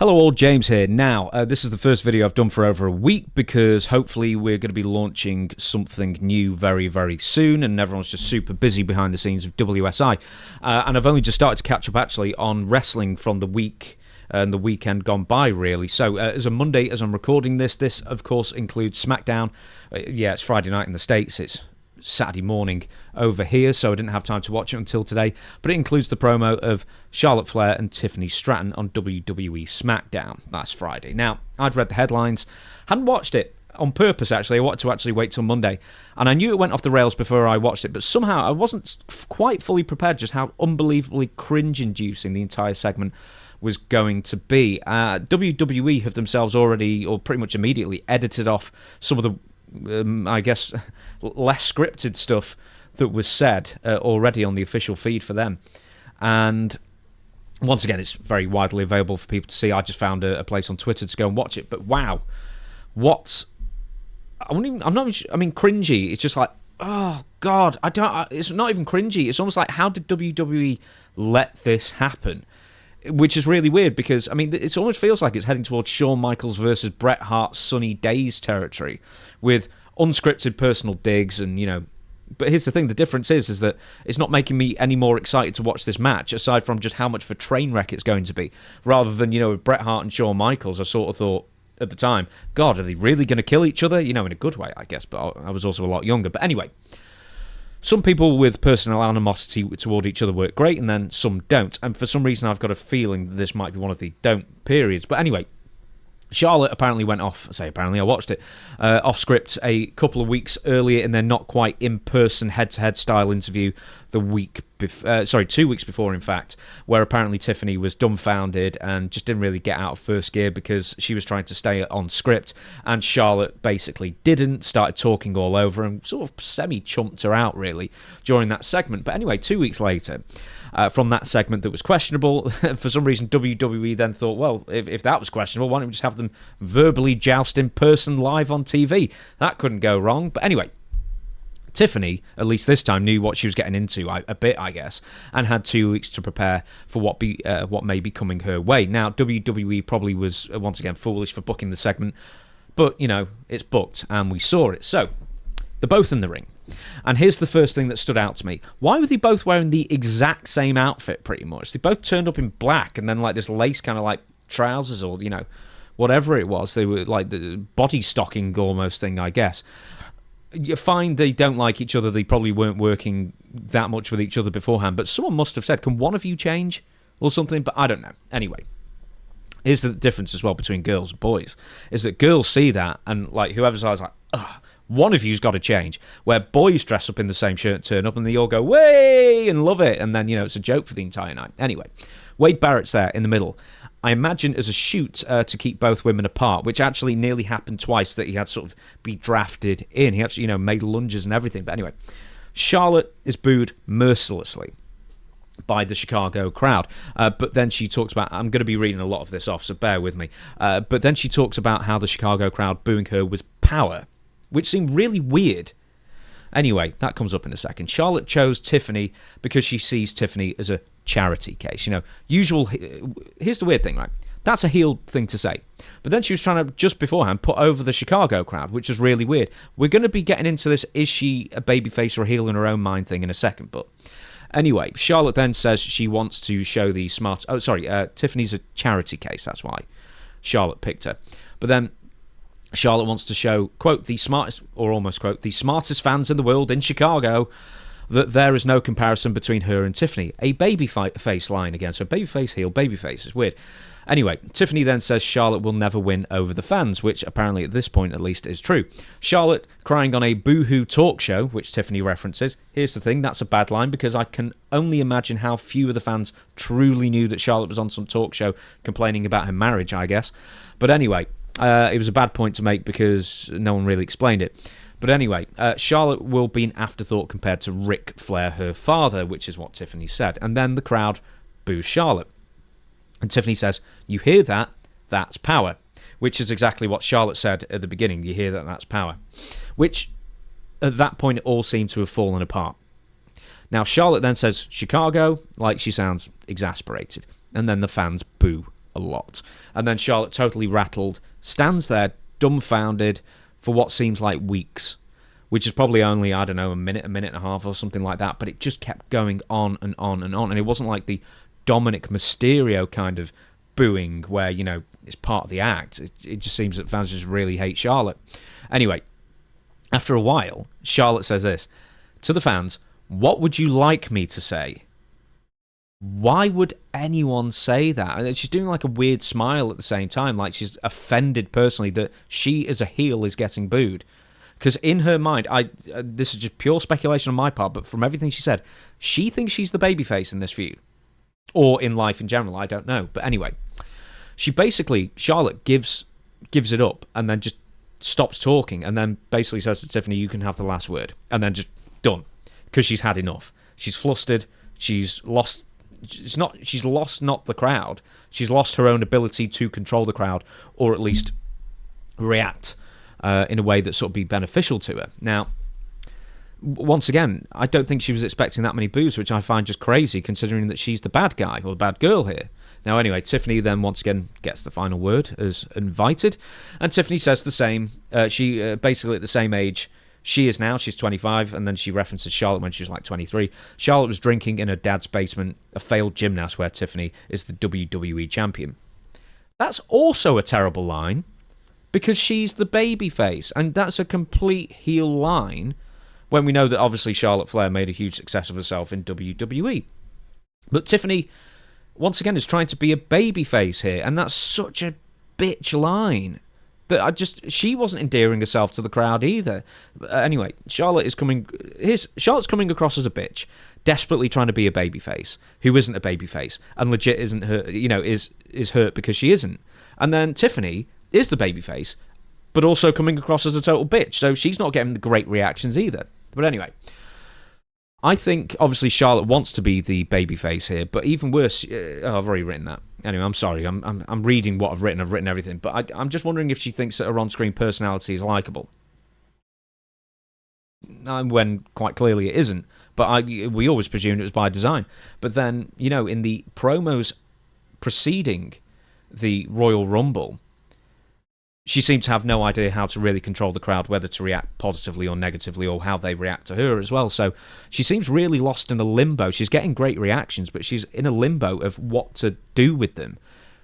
Hello all, James here. Now, this is the first video I've done for over a week because hopefully we're going to be launching something new very, very soon and everyone's just super busy behind the scenes of WSI. And I've only just started to catch up actually on wrestling from the week and the weekend gone by, really. So, as a Monday, as I'm recording this of course includes Smackdown. Yeah, it's Friday night in the States. It's Saturday morning over here, so I didn't have time to watch it until today, but it includes the promo of Charlotte Flair and Tiffany Stratton on WWE Smackdown last Friday. Now, I'd read the headlines, hadn't watched it on purpose actually. I wanted to actually wait till Monday, and I knew it went off the rails before I watched it, but somehow I wasn't quite fully prepared just how unbelievably cringe-inducing the entire segment was going to be. WWE have themselves already, or pretty much immediately, edited off some of the I guess less scripted stuff that was said already on the official feed for them, and once again it's very widely available for people to see. I just found a place on Twitter to go and watch it, but wow, cringy. It's just like, oh god, it's not even cringy. It's almost like, how did WWE let this happen? Which is really weird because, I mean, it almost feels like it's heading towards Shawn Michaels versus Bret Hart Sunny Days territory with unscripted personal digs and, you know. But here's the thing, the difference is that it's not making me any more excited to watch this match, aside from just how much of a train wreck it's going to be. Rather than, you know, with Bret Hart and Shawn Michaels, I sort of thought at the time, God, are they really going to kill each other? You know, in a good way, I guess, but I was also a lot younger. But anyway, some people with personal animosity toward each other work great, and then some don't. And for some reason, I've got a feeling that this might be one of the don't periods. But anyway, Charlotte apparently went off, I watched it, off script a couple of weeks earlier in their not quite in-person head-to-head style interview the week before, 2 weeks before, in fact, where apparently Tiffany was dumbfounded and just didn't really get out of first gear because she was trying to stay on script, and Charlotte basically started talking all over and sort of semi-chumped her out, really, during that segment. But anyway, 2 weeks later, from that segment that was questionable, for some reason WWE then thought, well, if that was questionable, why don't we just have them verbally joust in person live on TV? That couldn't go wrong. But anyway, Tiffany, at least this time, knew what she was getting into a bit, I guess, and had 2 weeks to prepare for what may be coming her way. Now, WWE probably was, once again, foolish for booking the segment, but, you know, it's booked, and we saw it. So, they're both in the ring. And here's the first thing that stood out to me. Why were they both wearing the exact same outfit, pretty much? They both turned up in black, and then, like, this lace kind of, like, trousers or, you know, whatever it was. They were, like, the body stocking almost thing, I guess. You find they don't like each other. They probably weren't working that much with each other beforehand, but someone must have said, can one of you change or something? But I don't know. Anyway, here's the difference as well between girls and boys, is that girls see that and, like, whoever's like, ugh, one of you's got to change, where boys dress up in the same shirt, turn up, and they all go, way, and love it, and then, you know, it's a joke for the entire night. Anyway, Wade Barrett's there in the middle. I imagine as a shoot to keep both women apart, which actually nearly happened twice, that he had sort of be drafted in. He actually, you know, made lunges and everything. But anyway, Charlotte is booed mercilessly by the Chicago crowd. But then she talks about, I'm going to be reading a lot of this off, so bear with me. But then she talks about how the Chicago crowd booing her was power, which seemed really weird. Anyway, that comes up in a second. Charlotte chose Tiffany because she sees Tiffany as a charity case. You know, here's the weird thing, right? That's a heel thing to say. But then she was trying to, just beforehand, put over the Chicago crowd, which is really weird. We're going to be getting into this, is she a babyface or a heel in her own mind thing in a second. But anyway, Charlotte then says she wants to show the smart... Tiffany's a charity case. That's why Charlotte picked her. But then Charlotte wants to show, quote, the smartest, or almost quote, the smartest fans in the world in Chicago, that there is no comparison between her and Tiffany. A babyface line again. So babyface, heel, babyface. It's weird. Anyway, Tiffany then says Charlotte will never win over the fans, which apparently at this point at least is true. Charlotte crying on a boohoo talk show, which Tiffany references. Here's the thing, that's a bad line because I can only imagine how few of the fans truly knew that Charlotte was on some talk show complaining about her marriage, I guess. But anyway, it was a bad point to make because no one really explained it. But anyway, Charlotte will be an afterthought compared to Ric Flair, her father, which is what Tiffany said. And then the crowd boos Charlotte. And Tiffany says, you hear that? That's power. Which is exactly what Charlotte said at the beginning. You hear that? That's power. Which, at that point, it all seemed to have fallen apart. Now, Charlotte then says, Chicago, like she sounds exasperated. And then the fans boo a lot. And then Charlotte, totally rattled, stands there dumbfounded for what seems like weeks, which is probably only, I don't know, a minute and a half or something like that, but it just kept going on and on and on. And it wasn't like the Dominic Mysterio kind of booing where, you know, it's part of the act. It just seems that fans just really hate Charlotte. Anyway, after a while, Charlotte says this to the fans: "What would you like me to say?" Why would anyone say that? And she's doing like a weird smile at the same time, like she's offended personally that she as a heel is getting booed. Because in her mind, this is just pure speculation on my part, but from everything she said, she thinks she's the babyface in this feud. Or in life in general, I don't know. But anyway, Charlotte gives it up and then just stops talking and then basically says to Tiffany, "You can have the last word." And then just done. Because she's had enough. She's flustered. She's lost not the crowd. She's lost her own ability to control the crowd, or at least react in a way that sort of be beneficial to her. Now, once again, I don't think she was expecting that many boos, which I find just crazy, considering that she's the bad guy or the bad girl here. Now, anyway, Tiffany then once again gets the final word as invited, and Tiffany says the same. She basically at the same age she is now. She's 25, and then she references Charlotte when she was like 23. Charlotte was drinking in her dad's basement, a failed gymnast where Tiffany is the WWE champion. That's also a terrible line, because she's the babyface, and that's a complete heel line when we know that obviously Charlotte Flair made a huge success of herself in WWE. But Tiffany, once again, is trying to be a babyface here, and that's such a bitch line that she wasn't endearing herself to the crowd either. Anyway, Charlotte's coming across as a bitch, desperately trying to be a babyface, who isn't a babyface, and legit isn't hurt, is hurt because she isn't. And then Tiffany is the babyface, but also coming across as a total bitch, so she's not getting the great reactions either. But anyway, I think obviously Charlotte wants to be the babyface here, but even worse, I've already written that. Anyway, I'm sorry, I'm reading what I've written. I've written everything, but I'm just wondering if she thinks that her on-screen personality is likable, when quite clearly it isn't. But we always presumed it was by design. But then, in the promos preceding the Royal Rumble, she seemed to have no idea how to really control the crowd, whether to react positively or negatively, or how they react to her as well. So she seems really lost in a limbo. She's getting great reactions, but she's in a limbo of what to do with them,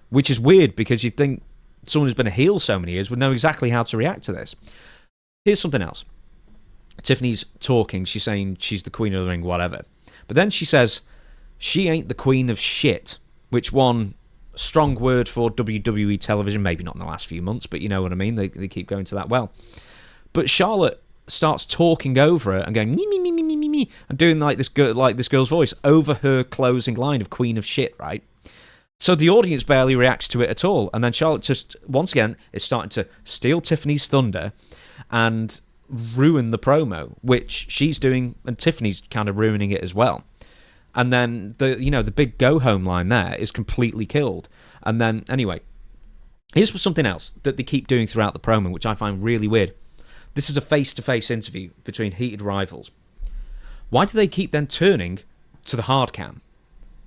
which is weird because you'd think someone who's been a heel so many years would know exactly how to react to this. Here's something else. Tiffany's talking. She's saying she's the queen of the ring, whatever. But then she says she ain't the queen of shit, which one... strong word for WWE television, maybe not in the last few months, but you know what I mean, they keep going to that well. But Charlotte starts talking over her and going me me me me me me me and doing like this girl's voice over her closing line of queen of shit, right? So the audience barely reacts to it at all, and then Charlotte just once again is starting to steal Tiffany's thunder and ruin the promo, which she's doing, and Tiffany's kind of ruining it as well. And then the big go home line there is completely killed. And then anyway, here's something else that they keep doing throughout the promo, which I find really weird. This is a face-to-face interview between heated rivals. Why do they keep then turning to the hard cam?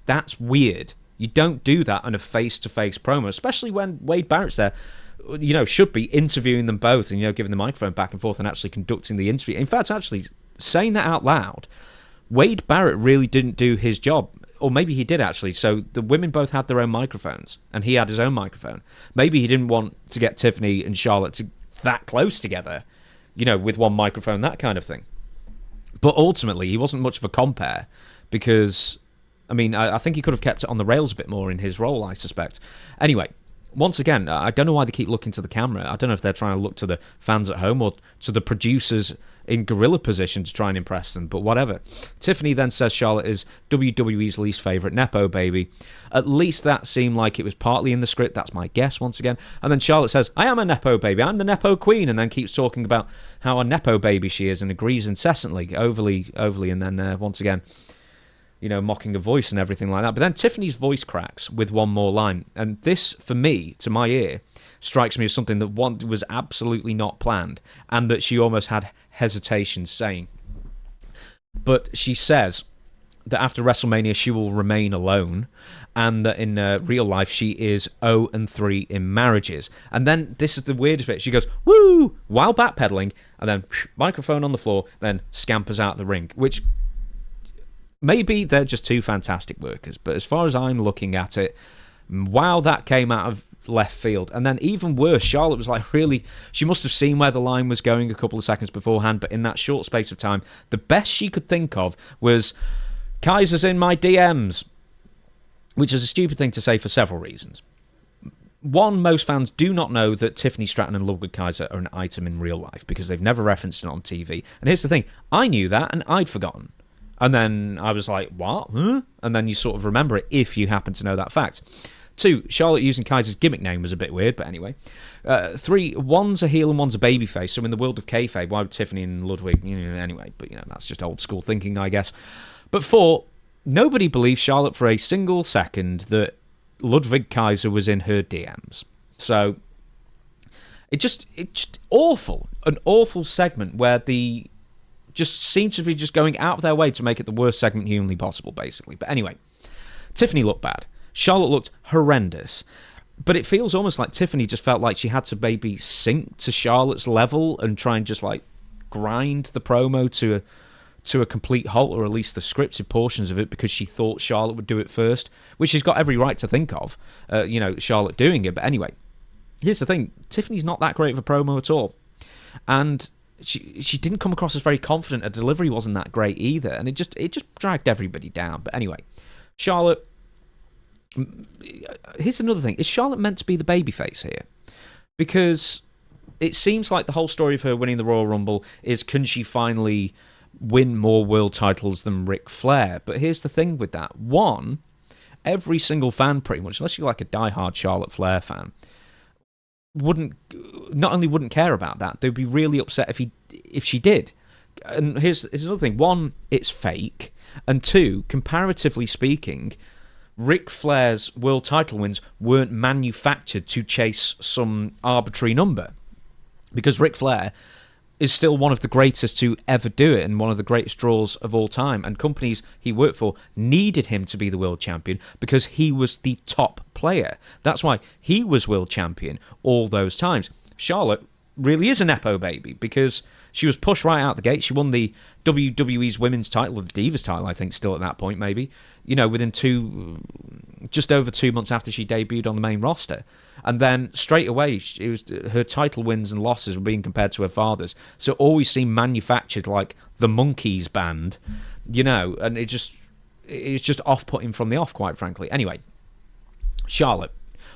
That's weird. You don't do that on a face-to-face promo, especially when Wade Barrett's there. Should be interviewing them both and giving the microphone back and forth and actually conducting the interview. In fact, actually saying that out loud, Wade Barrett really didn't do his job, or maybe he did actually. So the women both had their own microphones, and he had his own microphone. Maybe he didn't want to get Tiffany and Charlotte that close together, with one microphone, that kind of thing. But ultimately, he wasn't much of a compare because, I think he could have kept it on the rails a bit more in his role, I suspect. Anyway, once again, I don't know why they keep looking to the camera. I don't know if they're trying to look to the fans at home or to the producers in gorilla position to try and impress them, but whatever. Tiffany then says Charlotte is WWE's least favourite Nepo baby. At least that seemed like it was partly in the script. That's my guess, once again. And then Charlotte says, I am a Nepo baby. I'm the Nepo queen, and then keeps talking about how a Nepo baby she is and agrees incessantly, overly, and then once again, mocking her voice and everything like that. But then Tiffany's voice cracks with one more line. And this, for me, to my ear, strikes me as something that was absolutely not planned and that she almost had hesitation saying. But she says, that after WrestleMania she will remain alone, and that in real life she is 0-3 in marriages. And then this is the weirdest bit. She goes, woo, while backpedaling, and then microphone on the floor, then scampers out the ring, which maybe they're just two fantastic workers. But as far as I'm looking at it, wow, that came out of left field. And then even worse, Charlotte was like, really, she must have seen where the line was going a couple of seconds beforehand, but in that short space of time, the best she could think of was, Kaiser's in my DMs, which is a stupid thing to say for several reasons. One, most fans do not know that Tiffany Stratton and Ludwig Kaiser are an item in real life because they've never referenced it on TV. And here's the thing, I knew that and I'd forgotten. And then I was like, what? Huh? And then you sort of remember it if you happen to know that fact. 2, Charlotte using Kaiser's gimmick name was a bit weird, but anyway. 3, one's a heel and one's a babyface, so in the world of kayfabe, why would Tiffany and Ludwig, anyway, but that's just old school thinking, I guess. But 4, nobody believed Charlotte for a single second that Ludwig Kaiser was in her DMs. So, it's just awful. An awful segment where the just seems to be just going out of their way to make it the worst segment humanly possible, basically. But anyway, Tiffany looked bad. Charlotte looked horrendous. But it feels almost like Tiffany just felt like she had to maybe sink to Charlotte's level and try and just like grind the promo to a complete halt, or at least the scripted portions of it, because she thought Charlotte would do it first, which she's got every right to think of, Charlotte doing it. But anyway, here's the thing. Tiffany's not that great of a promo at all. And she didn't come across as very confident. Her delivery wasn't that great either. And it just dragged everybody down. But anyway, Charlotte... Here's another thing. Is Charlotte meant to be the babyface here? Because it seems like the whole story of her winning the Royal Rumble is, can she finally win more world titles than Ric Flair? But here's the thing with that. One, every single fan pretty much, unless you're like a diehard Charlotte Flair fan, not only wouldn't care about that, they'd be really upset if she did. And here's another thing. One, it's fake. And 2, comparatively speaking, Ric Flair's world title wins weren't manufactured to chase some arbitrary number, because Ric Flair is still one of the greatest to ever do it and one of the greatest draws of all time, and companies he worked for needed him to be the world champion because he was the top player. That's why he was world champion all those times. Charlotte really is a nepo baby because she was pushed right out the gate. She won the WWE's women's title, or the Divas title, I think, still at that point, maybe, within just over 2 months after she debuted on the main roster. And then straight away, her title wins and losses were being compared to her father's. So it always seemed manufactured like the Monkees band, and it's just off-putting from the off, quite frankly. Anyway, Charlotte,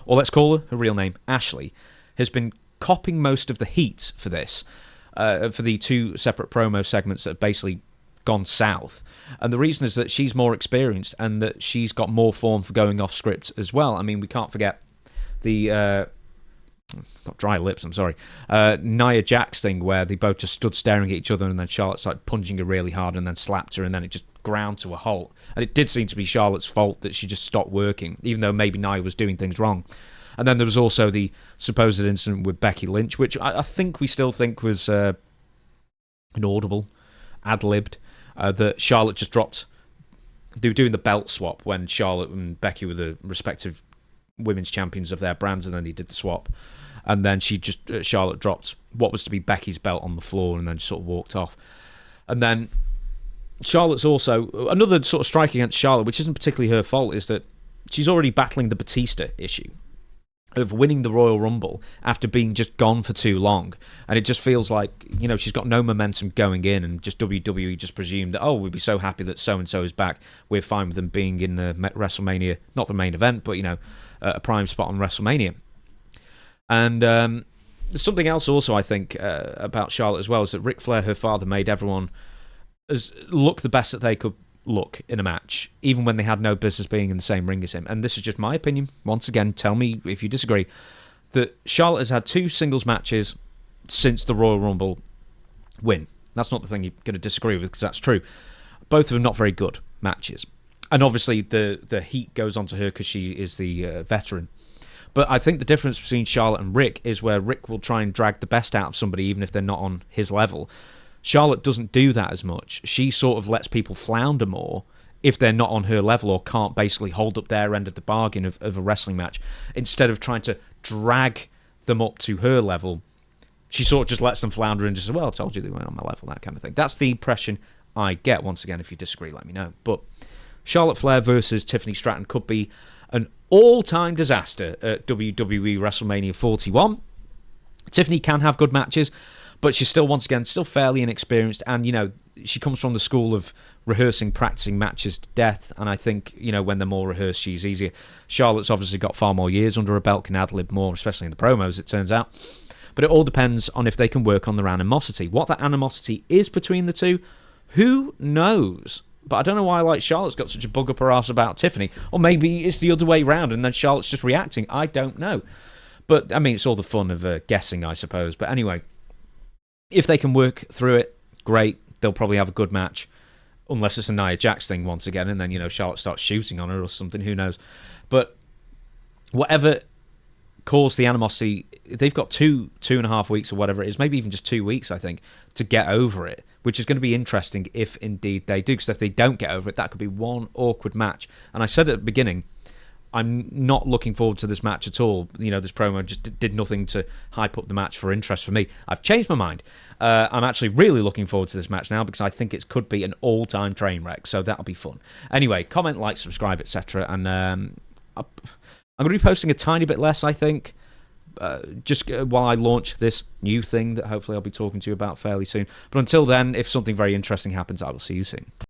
or let's call her real name, Ashley, has been copping most of the heat for this, for the 2 separate promo segments that have basically gone south. And the reason is that she's more experienced and that she's got more form for going off script as well. I mean, we can't forget the got dry lips, I'm sorry, Nia Jax thing where they both just stood staring at each other and then Charlotte started punching her really hard and then slapped her and then it just ground to a halt. And it did seem to be Charlotte's fault that she just stopped working, even though maybe Nia was doing things wrong. And then there was also the supposed incident with Becky Lynch, which I think we still think was inaudible, ad-libbed, that Charlotte just dropped. They were doing the belt swap when Charlotte and Becky were the respective women's champions of their brands, and then they did the swap. And then Charlotte dropped what was to be Becky's belt on the floor and then sort of walked off. And then Charlotte's also... Another sort of strike against Charlotte, which isn't particularly her fault, is that she's already battling the Batista issue of winning the Royal Rumble after being just gone for too long. And it just feels like, she's got no momentum going in, and just WWE just presumed that, we'd be so happy that so-and-so is back. We're fine with them being in the WrestleMania, not the main event, but, a prime spot on WrestleMania. And there's something else also, I think, about Charlotte as well, is that Ric Flair, her father, made everyone look the best that they could look in a match, even when they had no business being in the same ring as him. And this is just my opinion. Once again, tell me if you disagree. That Charlotte has had 2 singles matches since the Royal Rumble win. That's not the thing you're going to disagree with, because that's true. Both of them not very good matches. And obviously the heat goes onto her because she is the veteran. But I think the difference between Charlotte and Rick is where Rick will try and drag the best out of somebody even if they're not on his level. Charlotte doesn't do that as much. She sort of lets people flounder more if they're not on her level or can't basically hold up their end of the bargain of a wrestling match, instead of trying to drag them up to her level, she sort of just lets them flounder and just says, well, I told you they weren't on my level, that kind of thing. That's the impression I get. Once again, if you disagree, let me know. But Charlotte Flair versus Tiffany Stratton could be an all-time disaster at WWE WrestleMania 41. Tiffany can have good matches, but she's still, once again, still fairly inexperienced. And, you know, she comes from the school of rehearsing, practicing matches to death. And I think, you know, when they're more rehearsed, she's easier. Charlotte's obviously got far more years under her belt, can ad-lib more, especially in the promos, it turns out. But it all depends on if they can work on their animosity. What that animosity is between the two, who knows? But I don't know why, like, Charlotte's got such a bug up her ass about Tiffany. Or maybe it's the other way round and then Charlotte's just reacting. I don't know. But, I mean, it's all the fun of guessing, I suppose. But anyway, if they can work through it, great. They'll probably have a good match. Unless it's a Nia Jax thing once again. And then, you know, Charlotte starts shooting on her or something. Who knows? But whatever caused the animosity, they've got 2.5 weeks or whatever it is, maybe even just 2 weeks, I think, to get over it, which is going to be interesting if indeed they do, because if they don't get over it, that could be one awkward match. And I said at the beginning, I'm not looking forward to this match at all. You know, this promo just did nothing to hype up the match for interest for me. I've changed my mind. I'm actually really looking forward to this match now because I think it could be an all-time train wreck, so that'll be fun. Anyway, comment, like, subscribe, etc. And I'm going to be posting a tiny bit less, I think, just while I launch this new thing that hopefully I'll be talking to you about fairly soon. But until then, if something very interesting happens, I will see you soon.